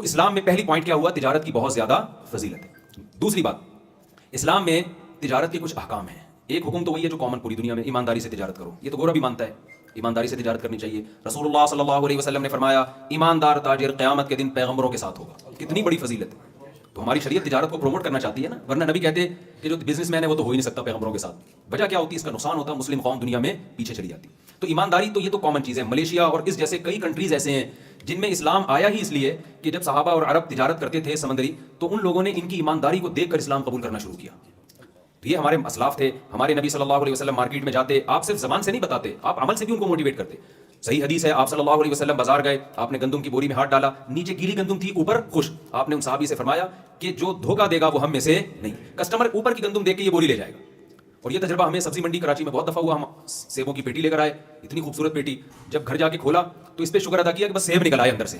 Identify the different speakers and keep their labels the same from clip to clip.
Speaker 1: اسلام میں پہلی پوائنٹ کیا ہوا؟ تجارت کی بہت زیادہ فضیلت ہے۔ دوسری بات، اسلام میں تجارت کے کچھ احکام ہیں۔ ایک حکم تو وہی ہے جو کامن پوری دنیا میں، ایمانداری سے تجارت کرو، یہ تو گورا بھی مانتا ہے، ایمانداری سے تجارت کرنی چاہیے۔ رسول اللہ صلی اللہ علیہ وسلم نے فرمایا ایماندار تاجر قیامت کے دن پیغمبروں کے ساتھ ہوگا۔ کتنی بڑی فضیلت ہے۔ تو ہماری شریعت تجارت کو پروموٹ کرنا چاہتی ہے نا، ورنہ نبی کہتے کہ جو بزنس مین ہے وہ تو ہو ہی نہیں سکتا پیغمبروں کے ساتھ۔ وجہ کیا ہوتی ہے؟ اس کا نقصان ہوتا ہے، مسلم قوم دنیا میں پیچھے چلی جاتی۔ تو ایمانداری تو یہ تو کامن چیز ہے۔ ملیشیا اور اس جیسے کئی کنٹریز ایسے ہیں جن میں اسلام آیا ہی اس لیے کہ جب صحابہ اور عرب تجارت کرتے تھے سمندری، تو ان لوگوں نے ان کی ایمانداری کو دیکھ کر اسلام قبول کرنا شروع کیا۔ تو یہ ہمارے اسلاف تھے۔ ہمارے نبی صلی اللہ علیہ وسلم مارکیٹ میں جاتے، آپ صرف زبان سے نہیں بتاتے، آپ عمل سے بھی ان کو موٹیویٹ کرتے۔ صحیح حدیث ہے، آپ صلی اللہ علیہ وسلم بازار گئے، آپ نے گندم کی بوری میں ہاتھ ڈالا، نیچے گیلی گندم تھی، اوپر خشک۔ آپ نے ان صحابی سے فرمایا کہ جو دھوکہ دے گا وہ ہم میں سے نہیں۔ کسٹمر اوپر کی گندم دیکھ کے یہ بوری لے جائے گا۔ اور یہ تجربہ ہمیں سبزی منڈی کراچی میں بہت دفعہ ہوا۔ ہم سیبوں کی پیٹی لے کر آئے، اتنی خوبصورت پیٹی، جب گھر جا کے کھولا تو اس پہ شکر ادا کیا کہ بس سیب نکل آئے اندر سے،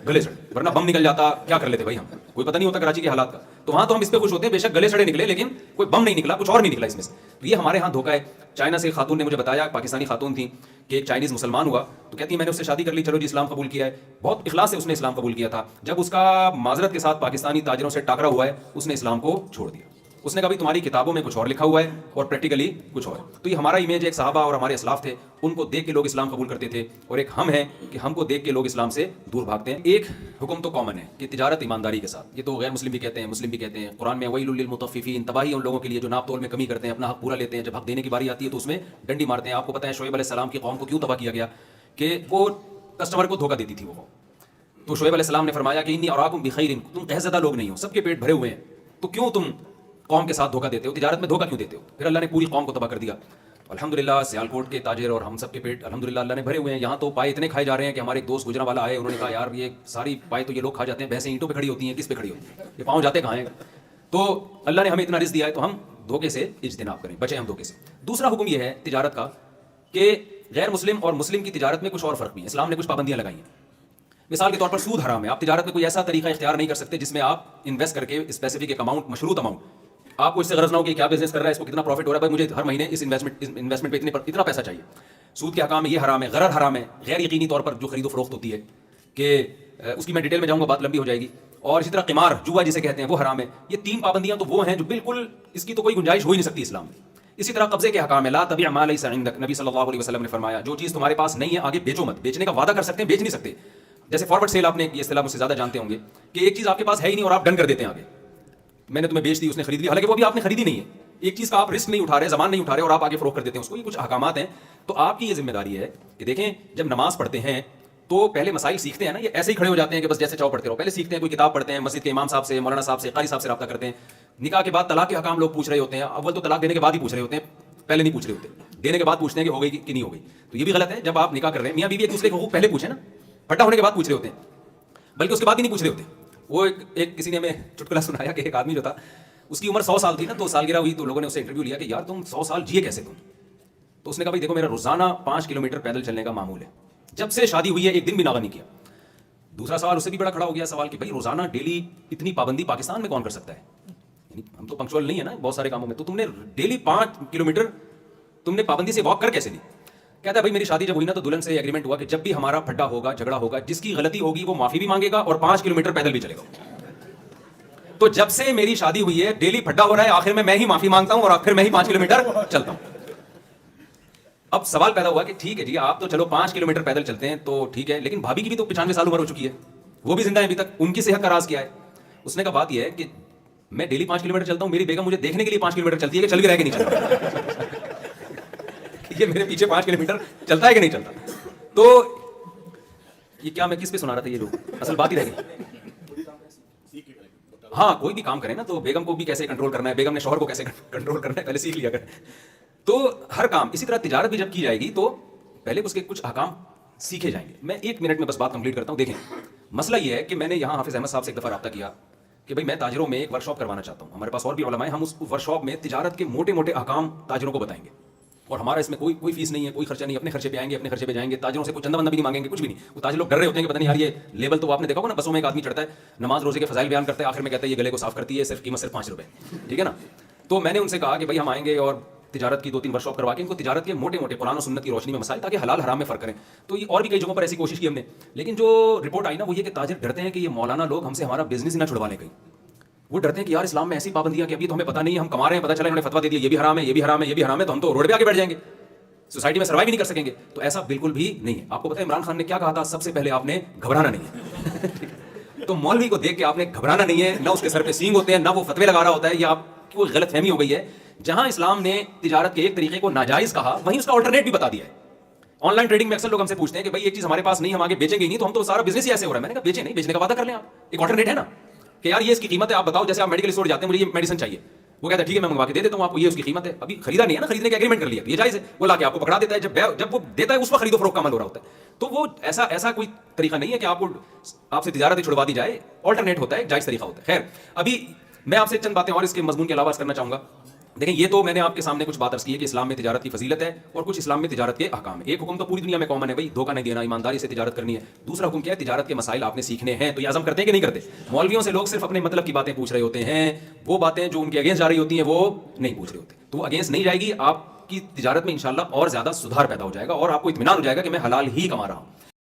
Speaker 1: گلے سڑے، ورنہ بم نکل جاتا کیا کر لیتے بھائی ہم، کوئی پتہ نہیں ہوتا کراچی کے حالات کا۔ تو وہاں تو ہم اس پہ خوش ہوتے ہیں، بے شک گلے سڑے نکلے لیکن کوئی بم نہیں نکلا، کچھ اور نہیں نکلا اس میں سے۔ تو یہ ہمارے ہاں دھوکہ ہے۔ چائنا سے خاتون نے مجھے بتایا، پاکستانی خاتون تھیں، کہ ایک چائنیز مسلمان ہوا، تو کہتی ہے میں نے اس سے شادی کر لی، چلو جی اسلام قبول کیا ہے، بہت اخلاص سے اس نے اسلام قبول کیا تھا۔ جب اس کا معذرت کے ساتھ پاکستانی تاجروں سے ٹاکرا ہوا ہے، اس نے اسلام کو چھوڑ دیا۔ اس نے کہا بھی تمہاری کتابوں میں کچھ اور لکھا ہوا ہے اور پریکٹیکلی کچھ اور۔ تو یہ ہمارا امیج، ایک صحابہ اور ہمارے اسلاف تھے، ان کو دیکھ کے لوگ اسلام قبول کرتے تھے، اور ایک ہم ہیں کہ ہم کو دیکھ کے لوگ اسلام سے دور بھاگتے ہیں۔ ایک حکم تو کامن ہے کہ تجارت ایمانداری کے ساتھ، یہ تو غیر مسلم بھی کہتے ہیں، مسلم بھی کہتے ہیں۔ قرآن میں ویل للمطففین، تباہی ان لوگوں کے لیے جو ناپ تول میں کمی کرتے ہیں، اپنا حق پورا لیتے ہیں، جب حق دینے کی باری آتی ہے تو اس میں ڈنڈی مارتے ہیں۔ آپ کو پتہ ہے شعیب علیہ السلام کی قوم کو کیوں تباہ کیا گیا؟ کہ وہ کسٹمر کو دھوکہ دیتی تھی وہ۔ تو شعیب علیہ السلام نے فرمایا کہ انی اراکم بخیر، تم قحط زدہ لوگ نہیں ہو، سب کے پیٹ بھرے ہوئے ہیں، تو کیوں تم قوم کے ساتھ دھوکہ دیتے ہو، تجارت میں دھوکہ کیوں دیتے ہو؟ پھر اللہ نے پوری قوم کو تباہ کر دیا۔ الحمدللہ سیالکوٹ کے تاجر اور ہم سب کے پیٹ الحمدللہ اللہ نے بھرے ہوئے ہیں۔ یہاں تو پائے اتنے کھائے جا رہے ہیں کہ ہمارے ایک دوست گجرا والا آئے، انہوں نے کہا یار یہ ساری پائے تو یہ لوگ کھا جاتے ہیں، بھینسیں اینٹوں پہ کھڑی ہوتی ہیں، کس پہ کھڑی ہوتی ہیں، یہ پاؤں جاتے کہاں ہیں؟ تو اللہ نے ہمیں اتنا رزق دیا ہے تو ہم دھوکے سے اجتناب کریں، بچیں ہم دھوکے سے۔ دوسرا حکم یہ ہے تجارت کا کہ غیر مسلم اور مسلم کی تجارت میں کچھ اور فرق بھی ہے۔ اسلام نے کچھ پابندیاں لگائی ہیں۔ مثال کے طور پر سود حرام ہے، آپ تجارت میں کوئی ایسا طریقہ اختیار نہیں کر سکتے جس میں آپ انویسٹ کر کے اسپیسیفک ایک اماؤنٹ، مشروط اماؤنٹ، آپ کو اس سے غرض نہ ہو کہ کیا بزنس کر رہا ہے، اس کو کتنا پروفٹ ہو رہا ہے، بھائی مجھے ہر مہینے اس انویسٹمنٹ پہ اتنا پیسہ چاہیے۔ سود کے حکام میں یہ حرام ہے۔ غرر حرام ہے، غیر یقینی طور پر جو خرید و فروخت ہوتی ہے، کہ اس کی میں ڈیٹیل میں جاؤں گا بات لمبی ہو جائے گی۔ اور اسی طرح قمار، جوا جسے کہتے ہیں، وہ حرام ہے۔ یہ تین پابندیاں تو وہ ہیں جو بالکل اس کی تو کوئی گنجائش ہو ہی نہیں سکتی اسلام میں۔ اسی طرح قبضے کے حکام ہے، لا تبیع ما لیس عندک، نبی صلی اللہ علیہ وسلم نے فرمایا جو چیز تمہارے پاس نہیں ہے آگے بیچو مت۔ بیچنے کا وعدہ کر سکتے ہیں، بیچ نہیں سکتے۔ جیسے فارورڈ سیل، آپ نے یہ اصطلاح مجھ سے زیادہ جانتے ہوں گے کہ ایک چیز آپ کے پاس ہے ہی نہیں اور آپ ڈن کر دیتے ہیں آگے، میں نے تمہیں بیچ دی، اس نے خرید لی، حالانکہ وہ بھی آپ نے خریدی نہیں ہے۔ ایک چیز کا آپ رسک نہیں اٹھا رہے، زمان نہیں اٹھا رہے اور آپ آگے فروخت کر دیتے ہیں اس کو۔ یہ کچھ احکامات ہیں۔ تو آپ کی یہ ذمہ داری ہے کہ دیکھیں جب نماز پڑھتے ہیں تو پہلے مسائل سیکھتے ہیں نا، یہ ایسے ہی کھڑے ہو جاتے ہیں کہ بس جیسے چاہو پڑھتے رہو، پہلے سیکھتے ہیں، کوئی کتاب پڑھتے ہیں، مسجد کے امام صاحب سے، مولانا صاحب سے، قاری صاحب سے رابطہ کرتے ہیں۔ نکاح کے بعد طلاق کے حکام لوگ پوچھ رہے ہوتے ہیں، اول تو طلاق دینے کے بعد ہی پوچھ رہے ہوتے ہیں، پہلے نہیں پوچھ رہے ہوتے، دینے کے بعد پوچھتے ہیں کہ ہو گئی کہ نہیں ہو گئی۔ تو یہ بھی غلط ہے۔ جب آپ نکاح کر رہے ہیں میاں بیوی ایک دوسرے کے حقوق پہلے پوچھیں نا، پھٹا ہونے کے بعد پوچھ رہے ہوتے ہیں، بلکہ اس کے بعد بھی نہیں پوچھ رہے ہوتے۔ وہ ایک کسی نے ہمیں چٹکلا سنایا کہ ایک آدمی جو تھا اس کی عمر 100 سال تھی نا، تو سالگرہ ہوئی تو لوگوں نے اسے انٹرویو لیا کہ یار تم 100 سال جیے کیسے تم؟ تو اس نے کہا بھائی دیکھو میرا روزانہ 5 کلومیٹر پیدل چلنے کا معمول ہے، جب سے شادی ہوئی ہے ایک دن بھی ناغہ نہیں کیا۔ دوسرا سوال اس سے بھی بڑا کھڑا ہو گیا سوال کہ بھائی روزانہ ڈیلی اتنی پابندی پاکستان میں کون کر سکتا ہے؟ یعنی ہم تو پنکچوئل نہیں ہے نا بہت سارے کاموں میں، تو تم نے ڈیلی 5 کلومیٹر تم نے پابندی سے واک کر کیسے لی؟ کہتا ہے بھائی میری شادی جب ہوئی نا تو دلہن سے ایگریمنٹ ہوا کہ جب بھی ہمارا پھڈا ہوگا، جھگڑا ہوگا، جس کی غلطی ہوگی وہ معافی بھی مانگے گا اور 5 کلومیٹر پیدل بھی چلے گا۔ تو جب سے میری شادی ہوئی ہے ڈیلی پھڈا ہو رہا ہے، آخر میں ہی معافی مانگتا ہوں اور آخر میں ہی 5 کلومیٹر چلتا ہوں۔ اب سوال پیدا ہوا کہ ٹھیک ہے جی آپ تو چلو 5 کلومیٹر پیدل چلتے ہیں تو ٹھیک ہے، لیکن بھابھی کی بھی تو 95 سال عمر ہو چکی ہے، وہ بھی زندہ ہے ابھی تک، ان کی صحت کا راز کیا ہے؟ اس نے کہا بات یہ ہے کہ میں ڈیلی 5 کلومیٹر چلتا ہوں، میری بیگم مجھے دیکھنے کے لیے 5 کلومیٹر چلتی ہے کہ چل بھی رہا ہے کہ نہیں چل رہا، یہ میرے پیچھے 5 کلومیٹر چلتا ہے کہ نہیں چلتا۔ تو یہ کیا میں کس پہ سنا رہا تھا، یہ لوگ اصل بات ہی رہ گئی۔ ہاں کوئی بھی کام کریں نا تو بیگم کو بھی کیسے کنٹرول کرنا ہے، بیگم نے شوہر کو کیسے کنٹرول کرنا ہے، پہلے سیکھ لیا کریں۔ تو ہر کام اسی طرح تجارت بھی جب کی جائے گی تو پہلے اس کے کچھ احکام سیکھے جائیں گے۔ میں 1 منٹ میں بس بات کمپلیٹ کرتا ہوں۔ دیکھیں مسئلہ یہ ہے کہ میں نے یہاں حافظ احمد صاحب سے ایک دفعہ رابطہ کیا کہ بھائی میں تاجروں میں ایک ورک شاپ کروانا چاہتا ہوں، ہمارے پاس اور بھی علماء ہیں، ہم اس ورک شاپ میں تجارت کے موٹے موٹے احکام تاجروں کو بتائیں گے، اور ہمارا اس میں کوئی فیس نہیں ہے، کوئی خرچہ نہیں، اپنے خرچے پہ آئیں گے، اپنے خرچے پہ جائیں گے، تاجروں سے کوئی چندہ بندہ بھی نہیں مانگیں گے، کچھ بھی نہیں۔ وہ تاجر لوگ ڈر رہے ہوتے ہیں کہ پتہ نہیں یار یہ لیبل تو آپ نے دیکھا ہوگا نا، بسوں میں ایک آدمی چڑھتا ہے، نماز روزے کے فضائل بیان کرتا ہے، آخر میں کہتا ہے یہ گلے کو صاف کرتی ہے، صرف قیمت صرف 5 روپے، ٹھیک ہے نا۔ تو میں نے ان سے کہا کہ بھائی ہم آئیں گے اور تجارت کی 2-3 ورکشاپ کروا کے ان کو تجارت کے موٹے موٹے قرآن و سنت کی روشنی میں مسائل تاکہ حلال حرام میں فرق کریں. تو یہ اور بھی کئی جگہوں پر ایسی کوشش کی ہم نے, لیکن جو رپورٹ آئی نا وہ یہ کہ تاجر ڈرتے ہیں کہ یہ مولانا لوگ ہم سے ہمارا بزنس نہ چھڑوا لیں کہیں. وہ ڈرتے ہیں کہ یار اسلام میں ایسی پابندیاں کہ ابھی تو ہمیں پتہ نہیں ہے, ہم کما رہے ہیں, پتہ چلا انہوں نے فتویٰ دے دیا یہ بھی حرام ہے, یہ بھی حرام ہے, یہ بھی حرام ہے, تو ہم تو روڈ پہ آ کے بیٹھ جائیں گے, سوسائٹی میں سروائیو بھی نہیں کر سکیں گے. تو ایسا بالکل بھی نہیں ہے. آپ کو پتہ ہے عمران خان نے کیا کہا تھا, سب سے پہلے آپ نے گھبرانا نہیں ہے. تو مولوی کو دیکھ کے آپ نے گھبرانا نہیں ہے, نہ اس کے سر پہ سینگ ہوتے ہیں, نہ وہ فتوے لگا رہا ہوتا ہے, یہ آپ کی کوئی غلط فہمی ہو گئی ہے. جہاں اسلام نے تجارت کے ایک طریقے کو ناجائز کہا وہیں اس کا آلٹرنیٹ بھی بتا دیا ہے. آن لائن ٹریڈنگ میں اکثر لوگ ہم سے پوچھتے ہیں کہ بھائی ایک چیز ہمارے پاس نہیں, ہم آگے بیچیں گے نہیں, تو ہم تو سارا بزنس ہی ایسے ہو رہا ہے. میں نے کہا بیچیں نہیں, بیچنے کا وعدہ کر لیں آپ, ایک آلٹرنیٹ ہے نا کہ یار یہ اس کی قیمت ہے, آپ بتاؤ. جیسے آپ میڈیکل اسٹور جاتے ہیں, مجھے یہ میڈیسن چاہیے, وہ کہتا ہے ٹھیک ہے میں منگوا کے دے دیتا ہوں آپ کو, یہ اس کی قیمت ہے. ابھی خریدا نہیں ہے نا, خریدنے کا ایگریمنٹ کر لیا, یہ جائز ہے. وہ لا کے آپ کو پکڑا دیتا ہے, جب وہ دیتا ہے اس وقت خرید و فروخت کا عمل ہو رہا ہوتا ہے. تو وہ ایسا کوئی طریقہ نہیں ہے کہ آپ سے تجارت چھڑوا دی جائے, آلٹرنیٹ ہوتا ہے, جائز طریقہ ہوتا ہے. خیر, ابھی میں آپ سے چند باتیں اور اس کے مضمون کے علاوہ کرنا چاہوں گا. دیکھیں یہ تو میں نے آپ کے سامنے کچھ بات عرض کی ہے کہ اسلام میں تجارت کی فضیلت ہے اور کچھ اسلام میں تجارت کے احکام ہیں. ایک حکم تو پوری دنیا میں کامن ہے, بھائی دھوکہ نہیں دینا, ایمانداری سے تجارت کرنی ہے. دوسرا حکم کیا ہے, تجارت کے مسائل آپ نے سیکھنے ہیں. تو یہ عزم کرتے ہیں کہ نہیں کرتے؟ مولویوں سے لوگ صرف اپنے مطلب کی باتیں پوچھ رہے ہوتے ہیں, وہ باتیں جو ان کے اگینسٹ جا رہی ہوتی ہیں وہ نہیں پوچھ رہے ہوتے. تو وہ اگینسٹ نہیں جائے گی, آپ کی تجارت میں انشاءاللہ اور زیادہ سدھار پیدا ہو جائے گا اور آپ کو اطمینان ہو جائے گا کہ میں حلال ہی کما رہا ہوں.